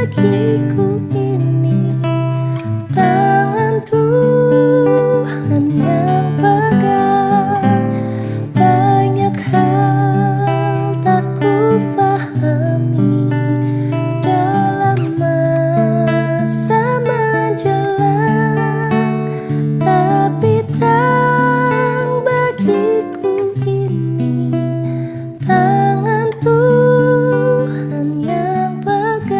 bagiku ini tangan Tuhan yang pegang. Banyak hal tak kufahami dalam masa menjelang, tapi terang bagiku ini tangan Tuhan yang pegang.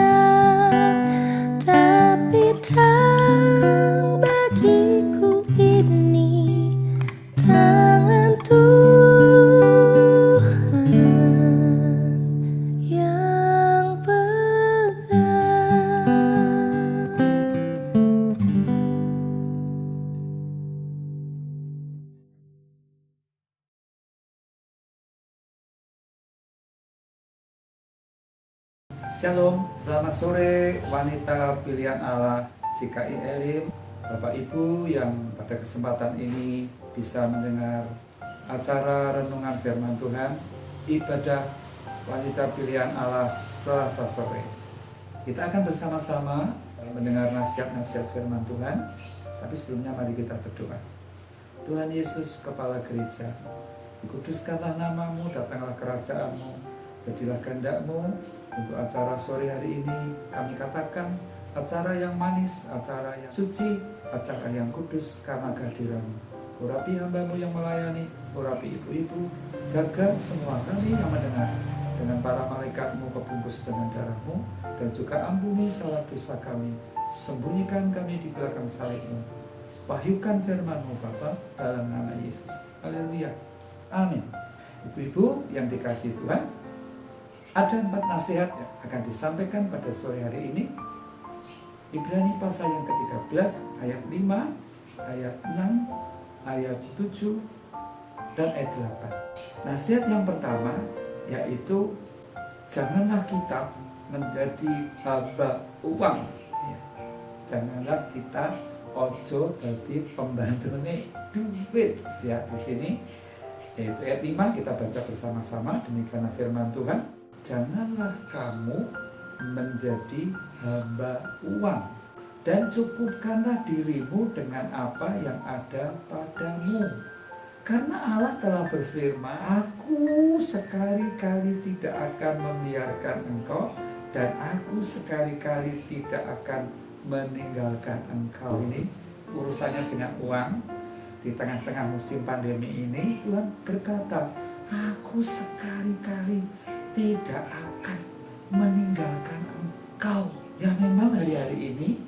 Tapi terang bagiku ini tangan Tuhan yang pegang. Shalom, selamat sore wanita pilihan Allah GKI Elim, Bapak Ibu yang pada kesempatan ini bisa mendengar acara renungan firman Tuhan, ibadah wanita pilihan Allah Selasa sore. Kita akan bersama-sama mendengar nasihat-nasihat firman Tuhan, tapi sebelumnya mari kita berdoa. Tuhan Yesus, Kepala Gereja, dikuduskanlah namamu, datanglah kerajaanmu, jadilah kehendak-mu. Untuk acara sore hari ini kami katakan acara yang manis, acara yang suci, acara yang kudus karena kehadiranmu. Urapi hamba-mu yang melayani, urapi ibu-ibu, jaga semua kami yang mendengar dengan para malaikat-mu kebungkus dengan darah-mu, dan juga ampuni salah dosa kami, sembunyikan kami di belakang salib-mu. Wahyukan firman-mu Bapa, dalam nama Yesus. Haleluya. Amin. Ibu-ibu yang dikasihi Tuhan, ada 4 nasihat yang akan disampaikan pada sore hari ini. Ibrani pasal yang ke-13 ayat 5, ayat 6, ayat 7, dan ayat 8. Nasihat yang pertama yaitu janganlah kita menjadi hamba uang. Janganlah kita ojo jadi pembantu duit. Ya, di sini yaitu ayat 5 kita baca bersama-sama, demikianlah firman Tuhan. Janganlah kamu menjadi hamba uang, dan cukupkanlah dirimu dengan apa yang ada padamu. Karena Allah telah berfirman, Aku sekali-kali tidak akan membiarkan engkau, dan Aku sekali-kali tidak akan meninggalkan engkau. Ini urusannya dengan uang. Di tengah-tengah musim pandemi ini, Tuhan berkata, Aku sekali-kali tidak akan meninggalkan engkau. Ya, memang hari-hari ini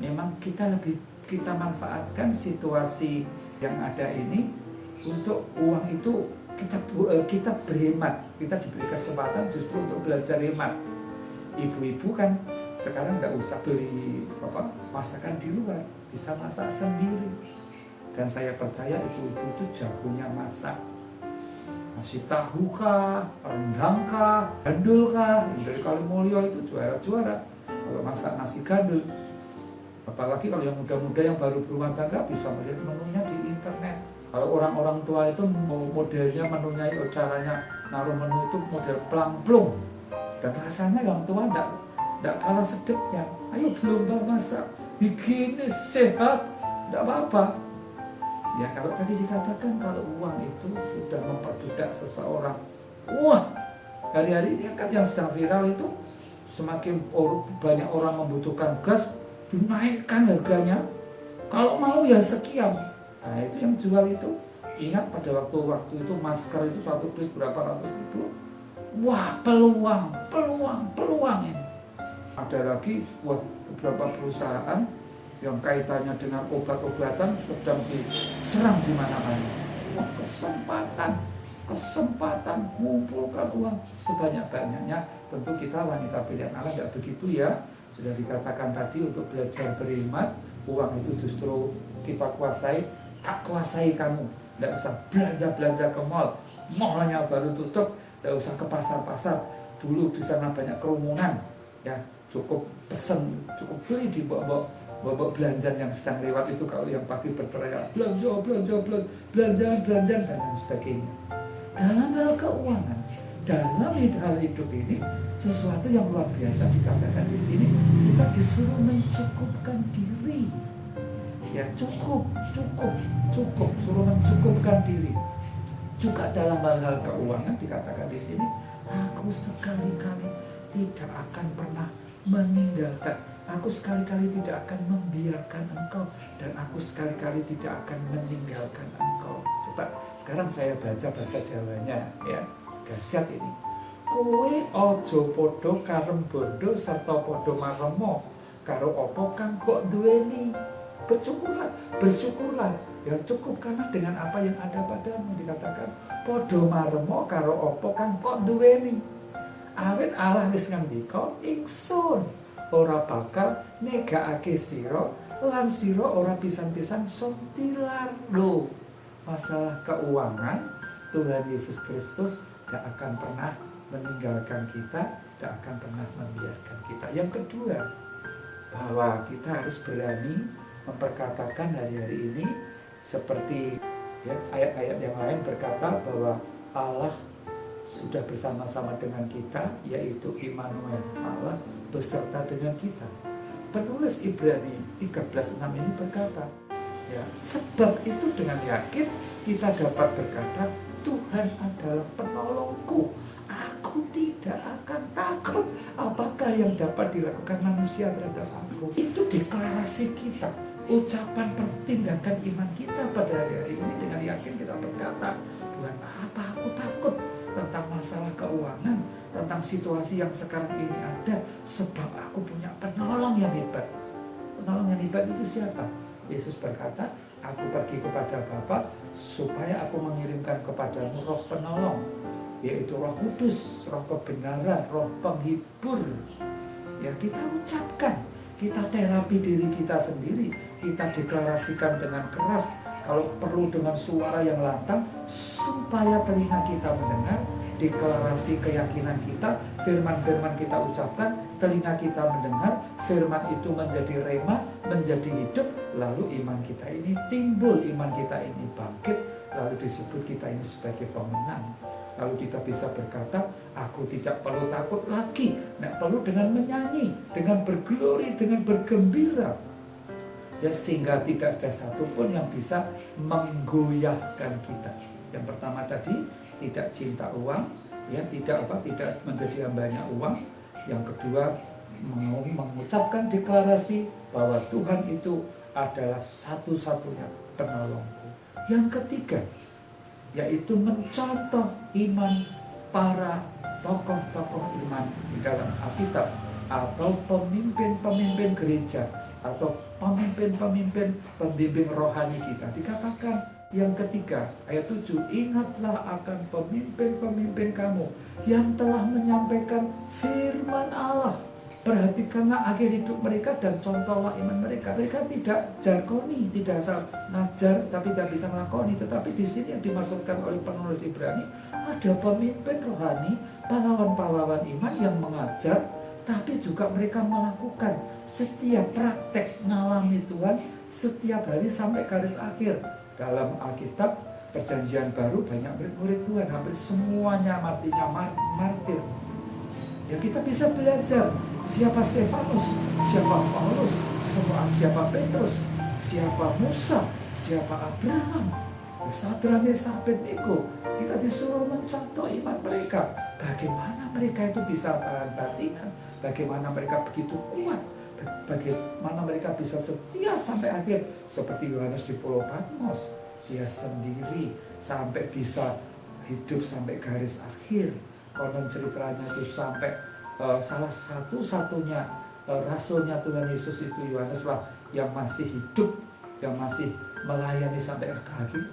memang kita manfaatkan situasi yang ada ini untuk uang itu kita berhemat. Kita diberi kesempatan justru untuk belajar hemat. Ibu-ibu kan sekarang nggak usah beli masakan di luar, bisa masak sendiri. Dan saya percaya ibu-ibu itu jagonya masak. Nasi tahu kah, rendang kah, gandul kah, dari Kalimulyo itu juara-juara kalau masak nasi gandul. Apalagi kalau yang muda-muda yang baru berumah tangga bisa melihat menunya di internet. Kalau orang-orang tua itu modelnya menunya, caranya naruh menu itu model plang-plung, dan rasanya yang tua tidak kalah sedapnya. Ayo berlomba masak, higienis, sehat, tidak apa-apa. Ya, kalau tadi dikatakan kalau uang itu sudah memperbudak seseorang. Wah, hari-hari ini kan yang sedang viral itu semakin banyak orang membutuhkan gas, dinaikkan harganya. Kalau mau ya sekian. Nah, itu yang jual itu. Ingat pada waktu itu masker itu satu dus berapa ratus ribu. Wah, peluang ini. Ada lagi beberapa perusahaan yang kaitannya dengan obat-obatan sedang diserang di mana-mana. Wah, kesempatan mengumpulkan uang sebanyak-banyaknya. Tentu kita wanita pilihan Allah tidak begitu ya. Sudah dikatakan tadi untuk belajar berhemat. Uang itu justru kita kuasai, tak kuasai kamu. Tidak usah belanja ke mall, mallnya baru tutup. Tidak usah ke pasar-pasar. Dulu di sana banyak kerumunan, ya cukup pesen, cukup beli di bawah belanjaan yang sedang lewat itu. Kalau yang pagi berteriak belanja dan sebagainya. Dalam hal keuangan dalam hal hidup ini sesuatu yang luar biasa dikatakan di sini. Kita disuruh mencukupkan diri. Ya, cukup, suruh mencukupkan diri. Juga dalam hal-hal keuangan dikatakan di sini, aku sekali-kali tidak akan pernah meninggalkan, aku sekali-kali tidak akan membiarkan engkau, dan aku sekali-kali tidak akan meninggalkan engkau. Coba sekarang saya baca bahasa Jawanya, ya, dahsyat ini. Kowe ojo podo karem bondo serta podo maremo karo opo kang kok duweni. Bersyukurlah, ya cukup karena dengan apa yang ada padamu. Dikatakan podo maremo karo opo kang kok duweni. Awit Allah wis ngendika, ingsun ora bakal negakake sira lan sira ora pisan-pisan sontilar. Lho, masalah keuangan Tuhan Yesus Kristus tidak akan pernah meninggalkan kita, tidak akan pernah membiarkan kita. Yang kedua, bahwa kita harus berani memperkatakan hari-hari ini seperti ya, ayat-ayat yang lain berkata bahwa Allah sudah bersama-sama dengan kita, yaitu Immanuel, Allah beserta dengan kita. Penulis Ibrani 13:6 ini berkata, ya, sebab itu dengan yakin kita dapat berkata, Tuhan adalah penolongku, aku tidak akan takut apakah yang dapat dilakukan manusia terhadap aku. Itu deklarasi kita, ucapan pertindakan iman kita pada hari-hari ini. Dengan yakin kita berkata, Tuhan, apa aku takut tentang masalah keuangan, tentang situasi yang sekarang ini ada, sebab aku punya penolong yang hebat. Penolong yang hebat itu siapa? Yesus berkata, aku pergi kepada Bapa supaya aku mengirimkan kepadamu roh penolong, yaitu Roh Kudus, roh kebenaran, roh penghibur. Ya, kita ucapkan, kita terapi diri kita sendiri, kita deklarasikan dengan keras, kalau perlu dengan suara yang lantang, supaya telinga kita mendengar, deklarasi keyakinan kita, firman-firman kita ucapkan, telinga kita mendengar, firman itu menjadi rema, menjadi hidup, lalu iman kita ini timbul, iman kita ini bangkit, lalu disebut kita ini sebagai pemenang. Lalu kita bisa berkata, aku tidak perlu takut lagi, tidak perlu dengan menyanyi, dengan berglori, dengan bergembira. Ya, sehingga tidak ada satupun yang bisa menggoyahkan kita. Yang pertama tadi, tidak cinta uang, ya, tidak menjadi hambanya uang. Yang kedua, mengucapkan deklarasi bahwa Tuhan itu adalah satu-satunya penolongku. Yang ketiga, yaitu mencontoh iman para tokoh-tokoh iman di dalam Alkitab, atau pemimpin-pemimpin gereja, atau pemimpin-pemimpin pembimbing rohani kita. Dikatakan yang ketiga, ayat 7, ingatlah akan pemimpin-pemimpin kamu yang telah menyampaikan firman Allah. Perhatikanlah akhir hidup mereka dan contohlah iman mereka. Mereka tidak jargoni, tidak asal ngajar tapi tidak bisa melakoni. Tetapi di sini yang dimaksudkan oleh penulis Ibrani, ada pemimpin rohani, pahlawan-pahlawan iman yang mengajar, tapi juga mereka melakukan setiap praktek ngalami Tuhan setiap hari sampai garis akhir. Dalam Alkitab Perjanjian Baru banyak murid-murid Tuhan, hampir semuanya matinya martir. Ya, kita bisa belajar siapa Stefanus, siapa Paulus, siapa Petrus, siapa Musa, siapa Abraham, Sadra Mesah Abednego. Kita disuruh mencontoh iman mereka. Bagaimana mereka itu bisa tahan batingan, bagaimana mereka begitu kuat, bagaimana mereka bisa setia sampai akhir. Seperti Yohanes di Pulau Patmos, dia sendiri sampai bisa hidup sampai garis akhir. Konon ceritanya itu sampai salah satu-satunya rasulnya Tuhan Yesus itu Yohanes lah yang masih hidup, yang masih melayani sampai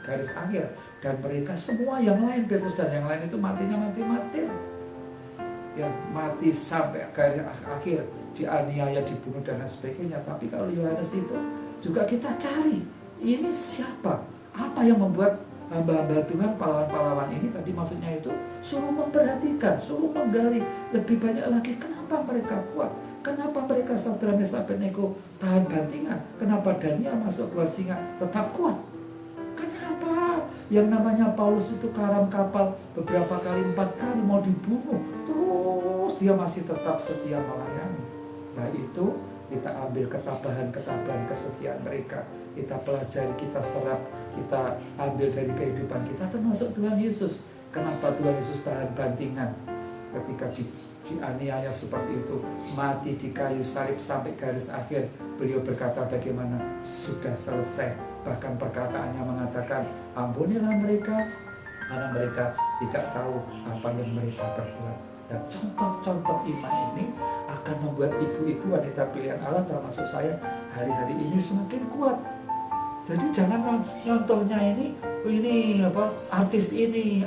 garis akhir. Dan mereka semua yang lain, Petrus dan yang lain itu matinya mati-mati. Ya, mati sampai garis akhir, dianiaya, dibunuh dan lain sebagainya. Tapi kalau Yohanes itu juga kita cari, ini siapa? Apa yang membuat hamba-hamba Tuhan, pahlawan-pahlawan ini tadi maksudnya itu suruh memperhatikan, suruh menggali lebih banyak lagi. Kenapa mereka kuat? Kenapa mereka Sadra Mesah Abednego tahan bantingan? Kenapa Daniel masuk gua singa tetap kuat? Kenapa? Yang namanya Paulus itu karam kapal beberapa kali, 4 kali mau dibunuh, terus dia masih tetap setia melayani. Nah itu kita ambil ketabahan kesetiaan mereka, kita pelajari, kita serap, kita ambil dari kehidupan kita, termasuk Tuhan Yesus. Kenapa Tuhan Yesus tahan bantingan ketika dianiaya seperti itu, mati di kayu salib sampai garis akhir? Beliau berkata bagaimana? Sudah selesai. Bahkan perkataannya mengatakan, ampunilah mereka karena mereka tidak tahu apa yang mereka perbuat. Dan contoh-contoh iman ini akan membuat ibu-ibu wanita pilihan Allah termasuk saya hari-hari ini semakin kuat. Jadi jangan contohnya ini artis ini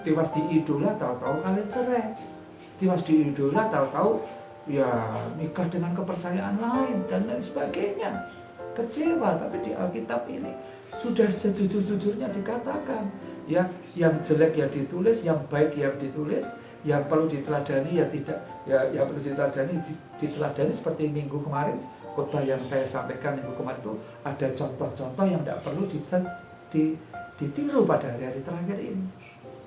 tiwas diidola, tahu-tahu kalian cerai. Tiwas diidola, tahu-tahu ya nikah dengan kepercayaan lain dan lain sebagainya. Kecewa. Tapi di Alkitab ini sudah sejujur-jujurnya dikatakan, ya, yang jelek ya ditulis, yang baik ya ditulis, yang perlu diteladani ya tidak, ya yang perlu diteladani seperti minggu kemarin khotbah yang saya sampaikan minggu kemarin itu ada contoh-contoh yang tidak perlu ditiru pada hari-hari terakhir ini.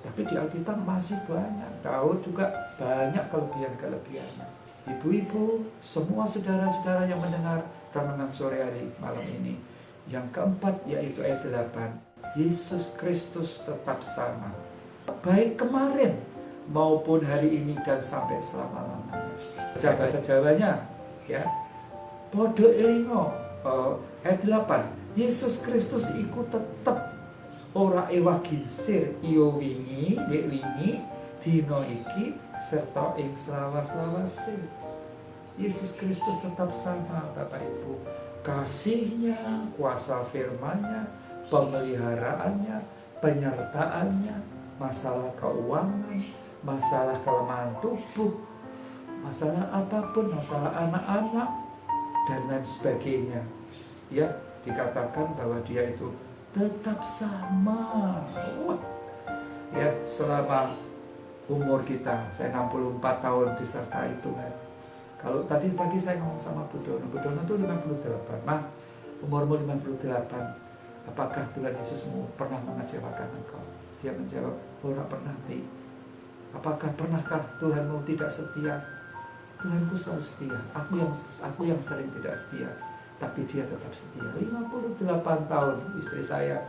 Tapi di Alkitab masih banyak. Daud juga banyak kelebihan-kelebihannya. Ibu-ibu, semua saudara-saudara yang mendengar renungan sore hari malam ini, yang keempat yaitu ayat 8, Yesus Kristus tetap sama, baik kemarin maupun hari ini dan sampai selama-lamanya. Bahasa Jawanya, ya, podo elingo, ayat 8, Yesus Kristus iku tetep ora ewagi sir iyo wingi, dek wingi, dino iki, serta ing selawas-lawase. Yesus Kristus tetap sama, Bapak Ibu. Kasihnya, kuasa firman-Nya, pemeliharaannya, penyertaannya, masalah keuangan, masalah kelemahan tubuh, masalah apapun, masalah anak-anak, dan lain sebagainya. Ya, dikatakan bahwa dia itu tetap sama. Ya, selama umur kita, saya 64 tahun disertai Tuhan. Kalau tadi pagi saya ngomong sama Bu Dono itu 58. Nah, umurmu 58, apakah Tuhan Yesusmu pernah mengecewakan engkau? Dia menjawab, ora pernah, Ti. Apakah pernahkah Tuhanmu tidak setia? Tuhanku selalu setia. Aku yang sering tidak setia, tapi dia tetap setia. 58 tahun istri saya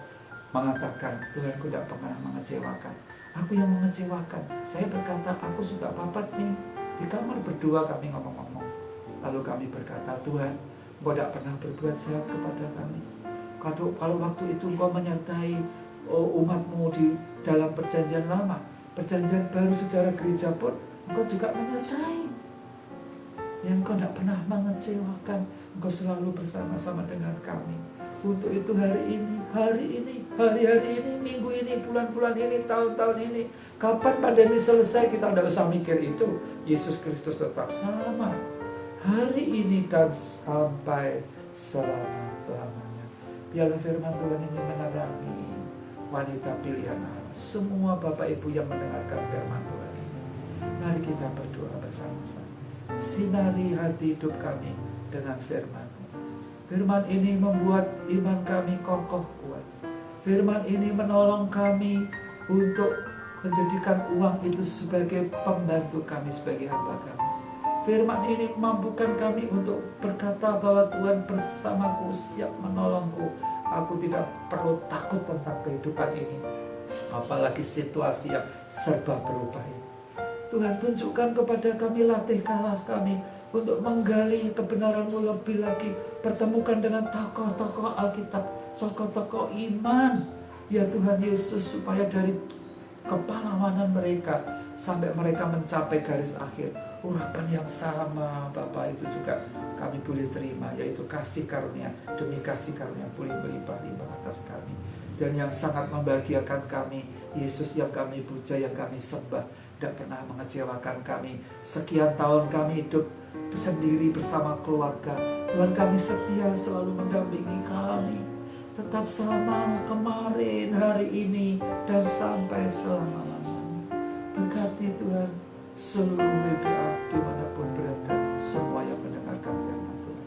mengatakan, Tuhanku tidak pernah mengecewakan. Aku yang mengecewakan. Saya berkata, aku sudah papat nih. Di kamar berdua kami ngomong-ngomong. Lalu kami berkata, Tuhan, Engkau tidak pernah berbuat jahat kepada kami. Kalau waktu itu Engkau menyertai umatmu di dalam perjanjian lama, perjanjian baru sejarah gereja pun, Engkau juga menyertai. Yang Engkau tidak pernah mengecewakan. Engkau selalu bersama-sama dengan kami. Untuk itu hari ini, hari-hari ini, minggu ini, bulan-bulan ini, tahun-tahun ini, kapan pandemi selesai kita tidak usah mikir itu. Yesus Kristus tetap sama hari ini dan sampai selama-lamanya. Biarlah firman Tuhan ini menerangi wanita pilihan Allah. Semua Bapak Ibu yang mendengarkan firman Tuhan ini, mari kita berdoa bersama-sama. Sinari hati hidup kami dengan firman. Firman ini membuat iman kami kokoh kuat. Firman ini menolong kami untuk menjadikan uang itu sebagai pembantu kami, sebagai hamba kami. Firman ini memampukan kami untuk berkata bahwa Tuhan bersamaku, siap menolongku. Aku tidak perlu takut tentang kehidupan ini, apalagi situasi yang serba berubah ini. Tuhan tunjukkan kepada kami, latihkanlah kami untuk menggali kebenaran-Mu lebih lagi. Pertemukan dengan tokoh-tokoh Alkitab, tokoh-tokoh iman, ya Tuhan Yesus, supaya dari kepahlawanan mereka sampai mereka mencapai garis akhir, urapan yang sama Bapa itu juga kami boleh terima, yaitu kasih karunia demi kasih karunia boleh melimpah-limpah atas kami. Dan yang sangat membahagiakan kami, Yesus yang kami puja, yang kami sembah, tidak pernah mengecewakan kami. Sekian tahun kami hidup sendiri bersama keluarga, Tuhan kami setia selalu mendampingi kami. Tetap sama kemarin, hari ini, dan sampai selama-lamanya. Berkati Tuhan seluruh WBA dimanapun berada, semua yang mendengarkan firman Tuhan.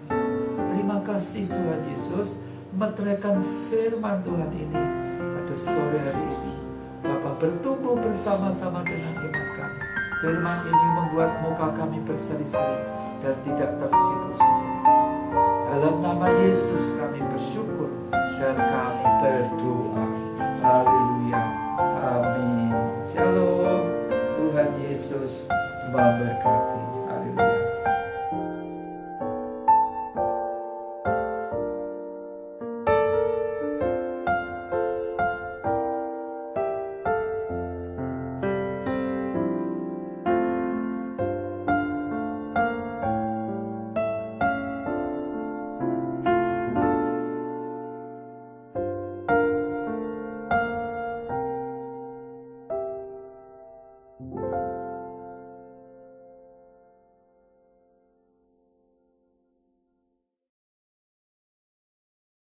Terima kasih Tuhan Yesus, meteraikan firman Tuhan ini pada pada sore hari ini Bapa bertumbuh bersama-sama dengan iman kami. Firman ini membuat muka kami berseri-seri dan tidak tersipu-sipu. Dalam nama Yesus kami bersyukur dan kami berdoa. Haleluya. Amin. Shalom. Tuhan Yesus memberkati.